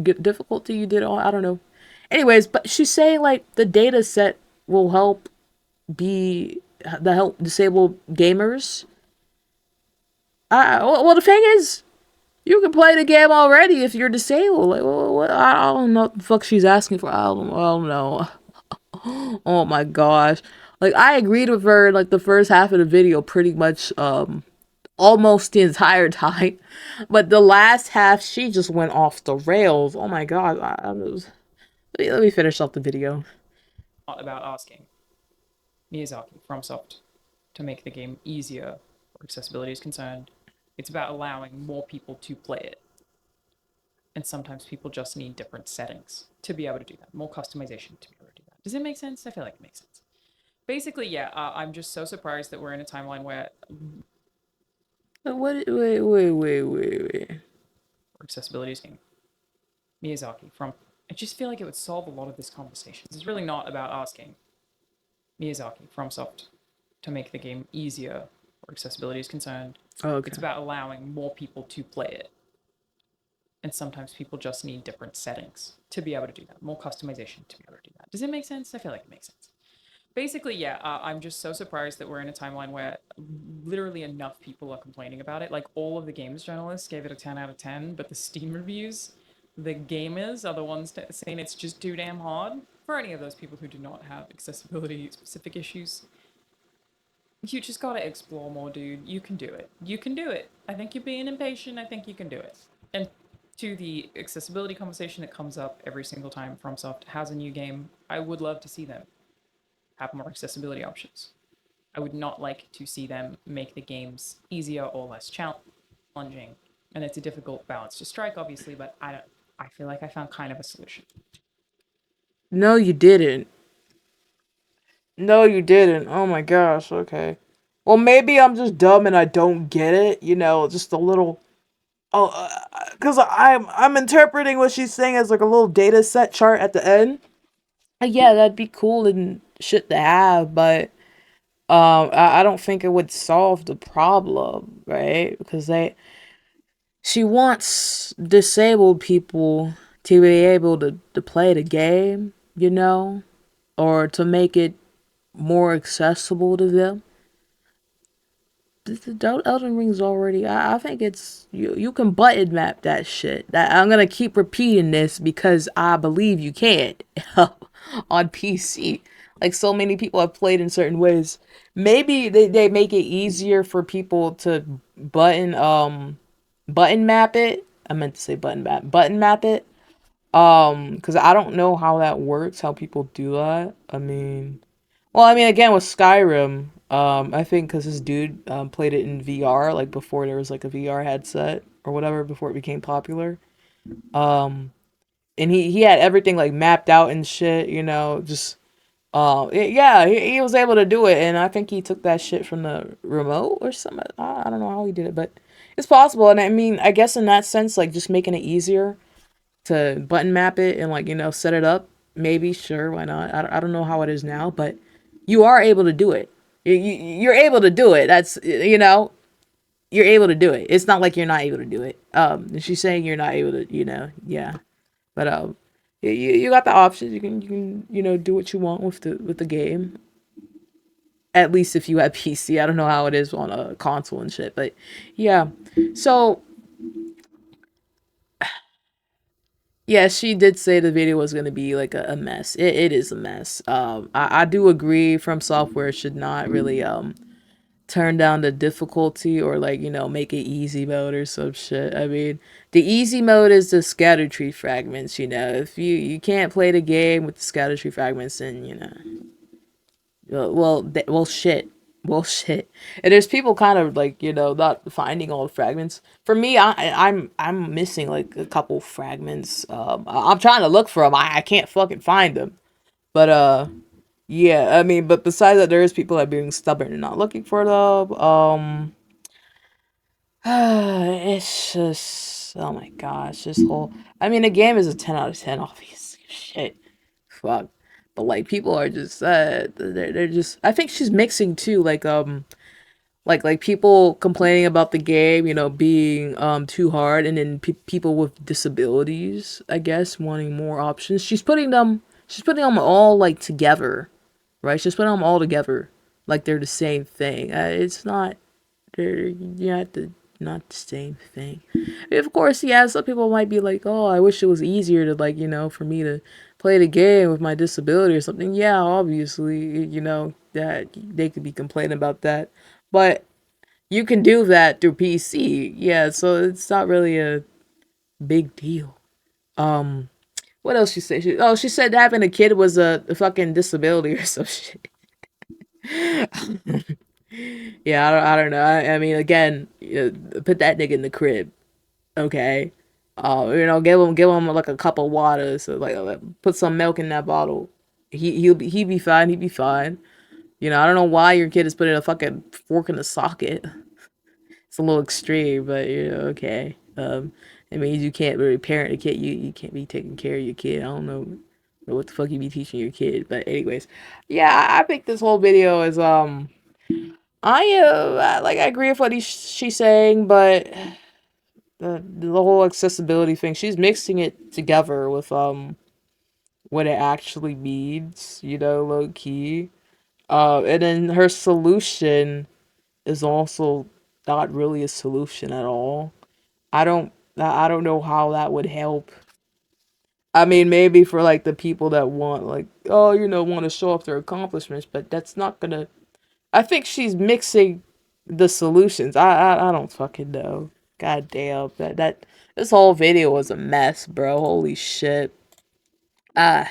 you did on. I don't know. Anyways, but she's saying like the data set will help disabled gamers. Well, the thing is, you can play the game already if you're disabled. Like, what? I don't know what the fuck she's asking for. I don't know. Oh my gosh. Like, I agreed with her like the first half of the video pretty much almost the entire time. But the last half, she just went off the rails. Oh my god. Let me finish off the video. Not about asking Miyazaki, FromSoft, to make the game easier where accessibility is concerned. It's about allowing more people to play it. And sometimes people just need different settings to be able to do that. More customization to be able to do that. Does it make sense? I feel like it makes sense. Basically, yeah, I'm just so surprised that we're in a timeline where Wait. accessibility is king. Miyazaki from. I just feel like it would solve a lot of this conversation. It's really not about asking Miyazaki, FromSoft, to make the game easier where accessibility is concerned. Okay. It's about allowing more people to play it. And sometimes people just need different settings to be able to do that. More customization to be able to do that. Does it make sense? I feel like it makes sense. Basically, yeah, I'm just so surprised that we're in a timeline where literally enough people are complaining about it. Like, all of the games journalists gave it a 10 out of 10, but the Steam reviews, the gamers are the ones saying it's just too damn hard. For any of those people who do not have accessibility specific issues, you just gotta explore more, dude. You can do it. You can do it. I think you're being impatient. I think you can do it. And to the accessibility conversation that comes up every single time FromSoft has a new game, I would love to see them have more accessibility options. I would not like to see them make the games easier or less challenging. And it's a difficult balance to strike, obviously, but I feel like I found kind of a solution. No, you didn't. No, you didn't. Oh my gosh, okay. Well, maybe I'm just dumb and I don't get it, just a little. Oh, because I'm interpreting what she's saying as like a little data set chart at the end. Yeah, that'd be cool and shit to have, but I don't think it would solve the problem, right? Because she wants disabled people to be able to play the game, or to make it more accessible to them. The Elden Ring's already. I think it's you can button map that shit. That I'm gonna keep repeating this because I believe you can on PC. like so many people have played in certain ways. Maybe they make it easier for people to button map it. I meant to say button map it. Because I don't know how that works, how people do that. I mean, again, with Skyrim, I think because this dude played it in VR, like before there was like a VR headset or whatever, before it became popular. Um, and he had everything like mapped out and shit, you know, just yeah, he was able to do it, and I think he took that shit from the remote or something. I don't know how he did it, but it's possible. And I mean, I guess in that sense, like just making it easier to button map it and like, you know, set it up, maybe, sure, why not. I don't know how it is now, but you are able to do it. You're able to do it. That's, you know, you're able to do it. It's not like you're not able to do it. She's saying you're not able to, you know, yeah, but you got the options. You can you know, do what you want with the game. At least if you have PC. I don't know how it is on a console and shit, but yeah. So yeah, she did say the video was going to be like a mess. It is a mess. I do agree From Software should not really turn down the difficulty or like, you know, make it easy mode or some shit. I mean, the easy mode is the Scadutree fragments, you know. If you can't play the game with the Scadutree fragments, then, you know, shit. Well, shit. And there's people kind of like, you know, not finding all the fragments. For me, I'm missing like a couple fragments. I'm trying to look for them. I can't fucking find them. But yeah. I mean, but besides that, there is people that are being stubborn and not looking for them. It's just, oh my gosh, this whole. I mean, the game is a 10 out of 10, obviously. Shit, fuck. But like, people are just, they're just. I think she's mixing too, like people complaining about the game, you know, being too hard, and then people with disabilities, I guess, wanting more options. She's putting them all like together, right? She's putting them all together, like they're the same thing. It's not. They're not the same thing. Of course, yeah, some people might be like, "Oh, I wish it was easier to like, you know, for me to play the game with my disability or something." Yeah, obviously, you know, that they could be complaining about that. But you can do that through PC. Yeah, so it's not really a big deal. Um, what else she said? She said having a kid was a fucking disability or some shit. Yeah, I don't know. I mean, again, put that nigga in the crib, okay? You know, give him like a cup of water, so like put some milk in that bottle. He be fine. He be fine. You know, I don't know why your kid is putting a fucking fork in the socket. It's a little extreme, but you know, okay. It means you can't really parent a kid. You can't be taking care of your kid. I don't know what the fuck you be teaching your kid. But anyways, yeah, I think this whole video is I agree with what she's saying, but the whole accessibility thing, she's mixing it together with what it actually means, you know, low key. And then her solution is also not really a solution at all. I don't know how that would help. I mean, maybe for like the people that want like, oh, you know, want to show off their accomplishments, but that's not gonna. I think she's mixing the solutions. I don't fucking know. God damn, that this whole video was a mess, bro. Holy shit. Ah,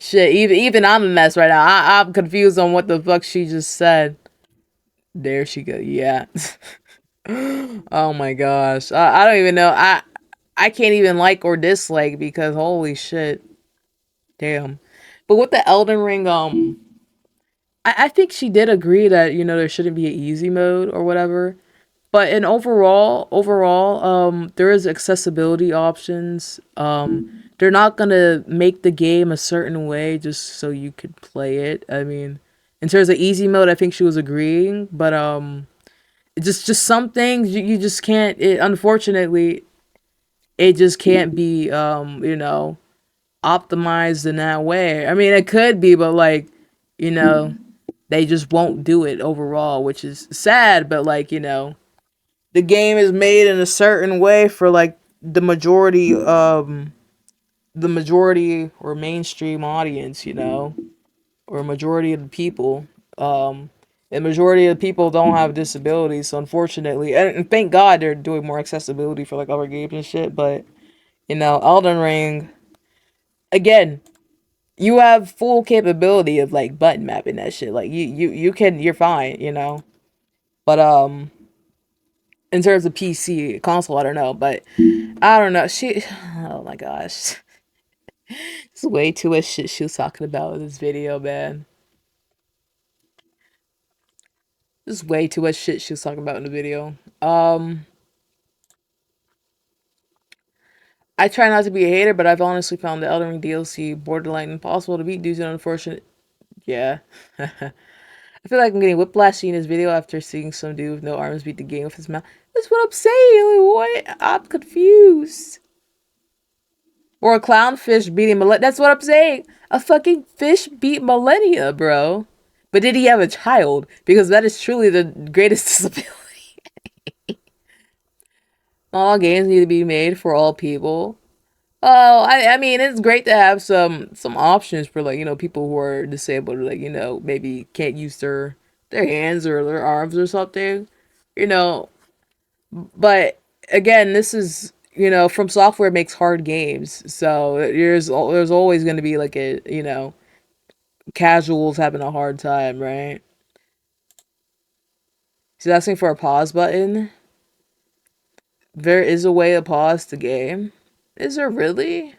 shit. Even I'm a mess right now. I'm confused on what the fuck she just said. There she go. Yeah. Oh my gosh. I don't even know. I can't even like or dislike because holy shit. Damn. But with the Elden Ring, I think she did agree that, you know, there shouldn't be an easy mode or whatever. But in overall, there is accessibility options. They're not gonna make the game a certain way just so you could play it. I mean, in terms of easy mode, I think she was agreeing, but just some things you just can't. Unfortunately, it just can't be you know, optimized in that way. I mean, it could be, but like, you know, they just won't do it overall, which is sad. But like, you know, the game is made in a certain way for like the majority or mainstream audience, you know. or majority of the people. And majority of the people don't have disabilities, so unfortunately, and thank God they're doing more accessibility for like other games and shit. But Elden Ring, again, you have full capability of like button mapping that shit. Like you're fine, But in terms of PC console, I don't know, but I don't know. Oh my gosh, it's way too much shit she was talking about in this video, man. There's way too much shit she was talking about in the video. I try not to be a hater, but I've honestly found the Elden Ring DLC borderline impossible to beat due to an unfortunate. Yeah. I feel like I'm getting whiplash seeing this video after seeing some dude with no arms beat the game with his mouth. That's what I'm saying. Like, what? I'm confused. Or a clownfish beating millennia. That's what I'm saying. A fucking fish beat millennia, bro. But did he have a child? Because that is truly the greatest disability. All games need to be made for all people. Oh, I mean, it's great to have some options for like people who are disabled, or like maybe can't use their hands or their arms or something, you know. But again, this is From Software makes hard games, so there's always going to be like a casuals having a hard time, right? She's asking for a pause button. There is a way to pause the game. Is there really?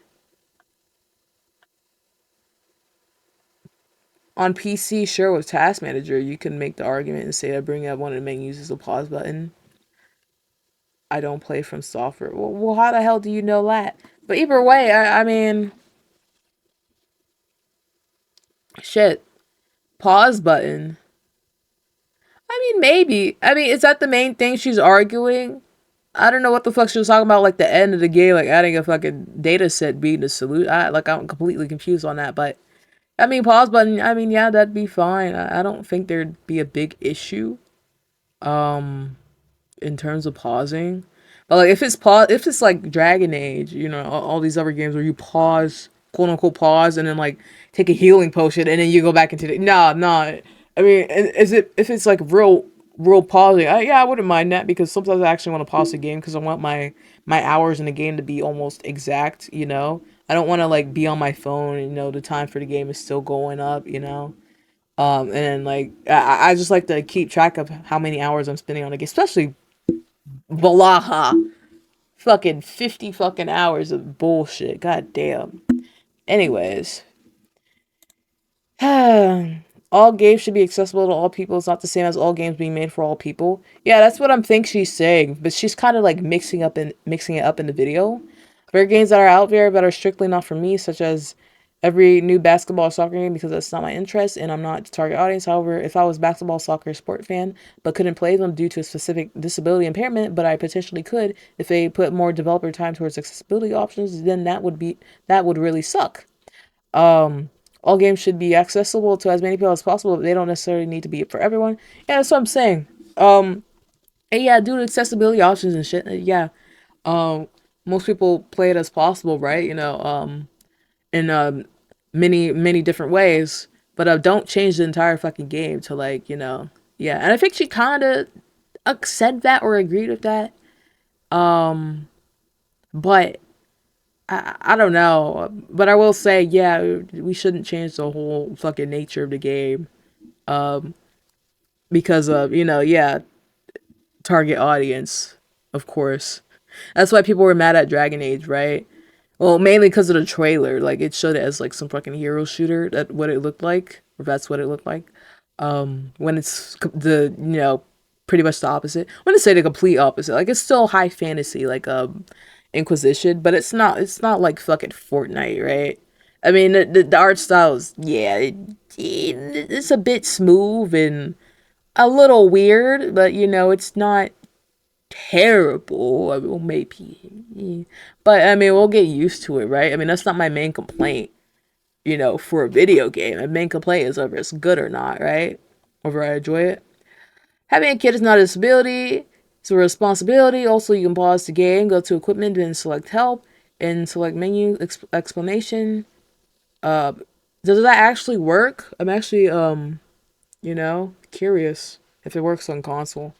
On PC, sure, with Task Manager, you can make the argument and say that bringing up one of the menus is a pause button. I don't play From Software. Well, how the hell do you know that? But either way, I mean, shit. Pause button. I mean, maybe. I mean, is that the main thing she's arguing? I don't know what the fuck she was talking about, like the end of the game, like adding a fucking data set being the solution. I'm completely confused on that, but I mean, pause button. I mean, yeah, that'd be fine. I don't think there'd be a big issue. In terms of pausing. But like if it's like Dragon Age, all these other games where you pause, quote unquote pause, and then like take a healing potion and then you go back into the no. I mean, is it if it's like real pausing? Yeah, I wouldn't mind that because sometimes I actually want to pause the game because I want my hours in the game to be almost exact. I don't want to like be on my phone. The time for the game is still going up. And then like I just like to keep track of how many hours I'm spending on the game, especially Valaha. Fucking 50 fucking hours of bullshit. God damn. Anyways. All games should be accessible to all people. It's not the same as all games being made for all people. Yeah, that's what I'm think she's saying. But she's kind of like mixing it up in the video. There are games that are out there that are strictly not for me, such as every new basketball or soccer game because that's not my interest and I'm not the target audience. However, if I was basketball, soccer, sport fan but couldn't play them due to a specific disability impairment, but I potentially could if they put more developer time towards accessibility options, then that would really suck. All games should be accessible to as many people as possible, but they don't necessarily need to be for everyone. Yeah, that's what I'm saying. And yeah, due to accessibility options and shit, yeah. Most people play it as possible, right? In many different ways, but don't change the entire fucking game to like yeah. And I think she kind of said that or agreed with that. But I don't know. But I will say, yeah, we shouldn't change the whole fucking nature of the game because of yeah, target audience, of course. That's why people were mad at Dragon Age, right? Well, mainly because of the trailer. Like, it showed it as, like, some fucking hero shooter, that what it looked like. Or that's what it looked like. When it's pretty much the opposite. I wouldn't say the complete opposite. Like, it's still high fantasy, like, Inquisition. But it's not like fucking Fortnite, right? I mean, the art style is, yeah, it's a bit smooth and a little weird. But, it's not terrible. I mean, well, maybe, but I mean, we'll get used to it, right? I mean, that's not my main complaint, for a video game. My main complaint is whether it's good or not, right? Whether I enjoy it. Having a kid is not a disability; it's a responsibility. Also, you can pause the game, go to equipment, then select help, and select menu explanation. does that actually work? I'm actually, you know, curious if it works on console.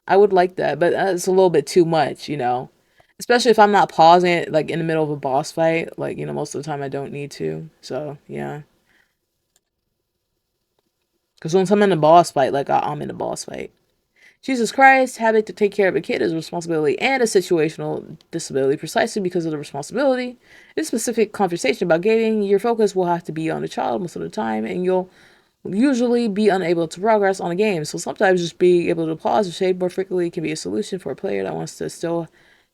I would like that, but it's a little bit too much, you know. Especially if I'm not pausing it, like, in the middle of a boss fight. Like, you know, most of the time I don't need to. So, yeah. Because once I'm in a boss fight, like, I'm in a boss fight. Jesus Christ, having to take care of a kid is a responsibility and a situational disability precisely because of the responsibility. In specific conversation about gaming, your focus will have to be on the child most of the time, and you'll usually be unable to progress on a game. So sometimes just being able to pause or save more frequently can be a solution for a player that wants to still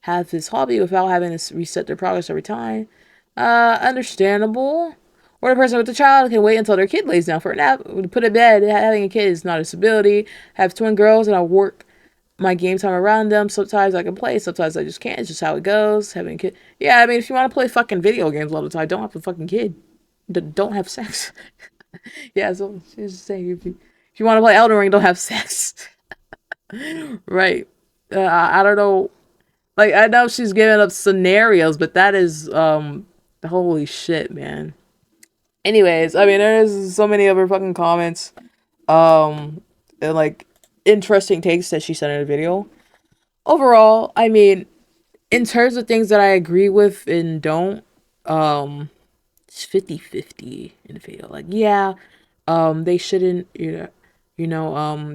have his hobby without having to reset their progress every time. Understandable. Or the person with the child can wait until their kid lays down for a nap, put to bed. Having a kid is not a disability. I have twin girls and I work my game time around them. Sometimes I can play, sometimes I just can't. It's just how it goes. Having a kid. Yeah, I mean, if you want to play fucking video games all the time, don't have a fucking kid. Don't have sex. Yeah, so she's just saying if you want to play Elden Ring, don't have sex. Right. I don't know. Like, I know she's giving up scenarios, but that is, holy shit, man. Anyways, I mean, there's so many other fucking comments, and, like, interesting takes that she said in the video. Overall, I mean, in terms of things that I agree with and don't, it's 50-50 in the video. Like, yeah, they shouldn't,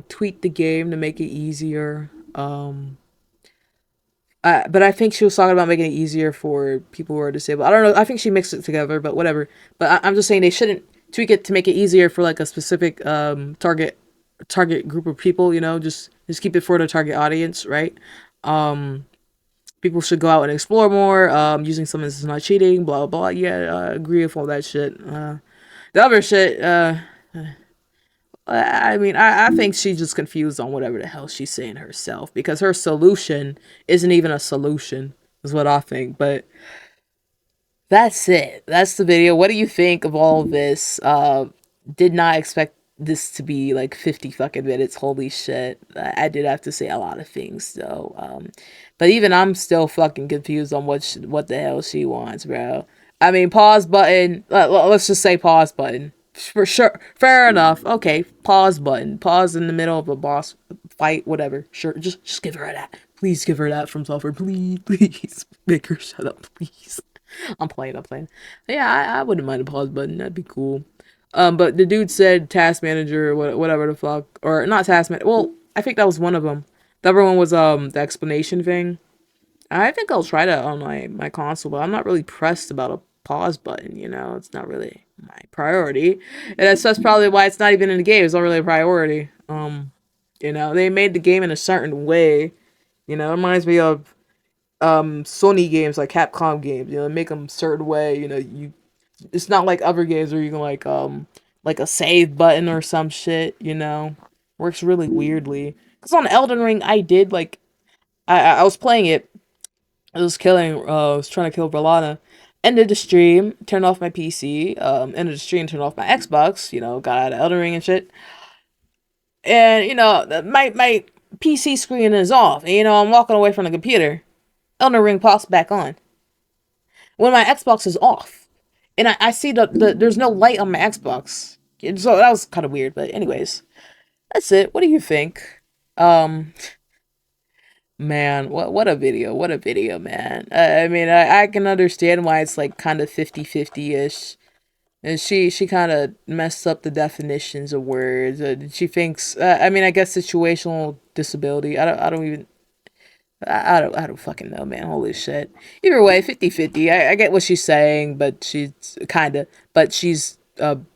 tweak the game to make it easier. But I think she was talking about making it easier for people who are disabled. I don't know. I think she mixed it together, but whatever. But I'm just saying they shouldn't tweak it to make it easier for like a specific target group of people. You know, just keep it for the target audience, right? People should go out and explore more. Using something that's not cheating. Blah blah blah. Yeah, I agree with all that shit. The other shit. I mean, I think she's just confused on whatever the hell she's saying herself, because her solution isn't even a solution, is what I think. But that's it. That's the video. What do you think of all of this? Did not expect this to be like 50 fucking minutes. Holy shit. I did have to say a lot of things though. But even I'm still fucking confused on what the hell she wants, bro. I mean, pause button. Let's just say pause button. For sure. Fair enough. Okay. Pause button. Pause in the middle of a boss fight, whatever. Sure. Just give her that. Please give her that from software. Please. Make her shut up, please. I'm playing. Yeah, I wouldn't mind a pause button. That'd be cool. But the dude said task manager, whatever the fuck. Or not task manager. Well, I think that was one of them. The other one was, the explanation thing. I think I'll try that on my console, but I'm not really pressed about a pause button, you know? It's not really my priority. And that's probably why it's not even in the game. It's not really a priority. You know, they made the game in a certain way. You know, it reminds me of Sony games, like Capcom games. You know, make them a certain way. You know, it's not like other games where you can like a save button or some shit. You know, works really weirdly. Cause on Elden Ring, I did like I was playing it. I was trying to kill Alanah. Ended the stream, turned off my PC. Ended the stream, turned off my Xbox. You know, got out of Elden Ring and shit. And you know, my PC screen is off. And you know, I'm walking away from the computer. Elden Ring pops back on when my Xbox is off, and I see the there's no light on my Xbox. So that was kind of weird. But anyways, that's it. What do you think? Man, what a video. What a video, man. I mean, I can understand why it's like kind of 50-50-ish. And she kind of messed up the definitions of words. She thinks, I mean, I guess situational disability. I don't fucking know, man. Holy shit. Either way, 50-50. I get what she's saying, but she's saying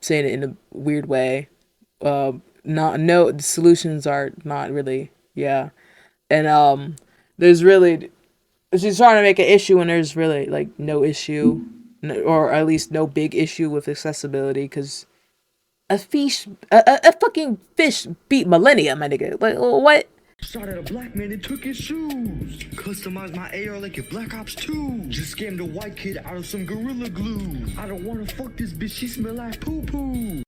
it in a weird way. No, the solutions are not really, yeah. And there's really, she's trying to make an issue when there's really like no issue, or at least no big issue with accessibility, because a fucking fish beat millennia, my nigga. Like, what? Shot at a black man and took his shoes. Customized my AR like a Black Ops 2. Just scammed a white kid out of some Gorilla Glue. I don't wanna fuck this bitch, she smell like poo poo.